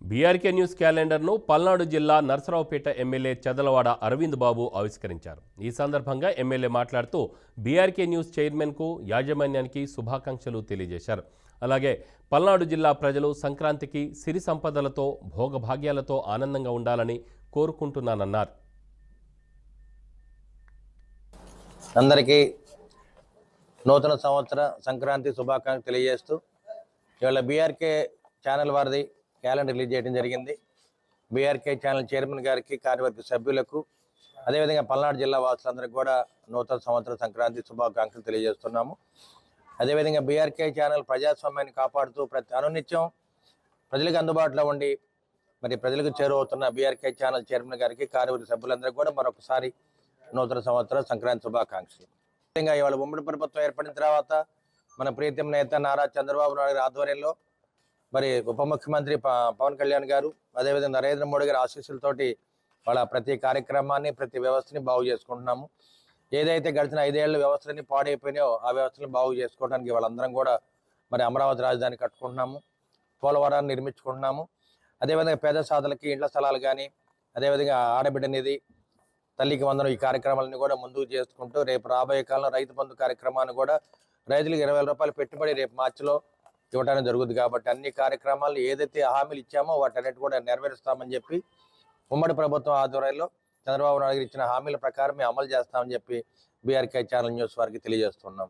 BRK news క్యాలెండర్ను Palnadu జిల్లా Narasaraopet MLA Chadalavada Arvind బాబు ఆవిష్కరించారు. ఈ సందర్భంగా ఎమ్మెల్యే మాట్లాడుతూ బీఆర్కే న్యూస్ చైర్మన్కు యాజమాన్యానికి శుభాకాంక్షలు తెలియజేశారు. అలాగే పల్నాడు జిల్లా ప్రజలు సంక్రాంతికి సిరి సంపదలతో భోగభాగ్యాలతో ఆనందంగా ఉండాలని కోరుకుంటున్నానన్నారు. అందరికీ నూతన సంవత్సర సంక్రాంతి శుభాకాంక్షలు తెలియజేస్తూ ఇవాళ బీఆర్కే ఛానల్ వారిది క్యాలెండర్ రిలీజ్ చేయడం జరిగింది. బీఆర్కే ఛానల్ చైర్మన్ గారికి, కార్యవర్గ సభ్యులకు, అదేవిధంగా పల్నాడు జిల్లా వాసులందరికీ కూడా నూతన సంవత్సర సంక్రాంతి శుభాకాంక్షలు తెలియజేస్తున్నాము. అదేవిధంగా బీఆర్కే ఛానల్ ప్రజాస్వామ్యాన్ని కాపాడుతూ అనునిత్యం ప్రజలకు అందుబాటులో ఉండి ప్రజలకు చేరువవుతున్న బీఆర్కే ఛానల్ చైర్మన్ గారికి, కార్యవర్గ సభ్యులందరికీ కూడా మరొకసారి నూతన సంవత్సర సంక్రాంతి శుభాకాంక్షలు. ముఖ్యంగా ఇవాళ ఉమ్మడి ప్రభుత్వం ఏర్పడిన తర్వాత మన ప్రీతం నేత నారా చంద్రబాబు నాయుడు ఆధ్వర్యంలో ఉప ముఖ్యమంత్రి పవన్ కళ్యాణ్ గారు, అదేవిధంగా నరేంద్ర మోడీ గారి ఆశీస్సులతోటి వాళ్ళ ప్రతి కార్యక్రమాన్ని, ప్రతి వ్యవస్థని బాగు చేసుకుంటున్నాము. ఏదైతే గడిచిన 5 ఏళ్ళ వ్యవస్థలన్నీ పాడైపోయినాయో ఆ వ్యవస్థలను బాగు చేసుకోవడానికి వాళ్ళందరం కూడా అమరావతి రాజధాని కట్టుకుంటున్నాము, పోలవరాన్ని నిర్మించుకుంటున్నాము. అదేవిధంగా పేద సాధులకి ఇండ్ల స్థలాలు కానీ, అదేవిధంగా ఆడబిడ్డ నిధి, తల్లికి వందనం ఈ కార్యక్రమాలను కూడా ముందుకు చేసుకుంటూ రేపు రాబోయే కాలంలో రైతు బంధు కార్యక్రమాన్ని కూడా రైతులకు 20,000 రూపాయలు పెట్టుబడి రేపు మార్చిలో ఇవ్వడానికి జరుగుతుంది. కాబట్టి అన్ని కార్యక్రమాలు ఏదైతే హామీలు ఇచ్చామో వాటన్నిటి కూడా నెరవేరుస్తామని చెప్పి ఉమ్మడి ప్రభుత్వం ఆధ్వర్యంలో చంద్రబాబు నాయుడు ఇచ్చిన హామీల ప్రకారం మేము అమలు చేస్తామని చెప్పి బీఆర్కే ఛానల్ న్యూస్ వారికి తెలియజేస్తున్నాం.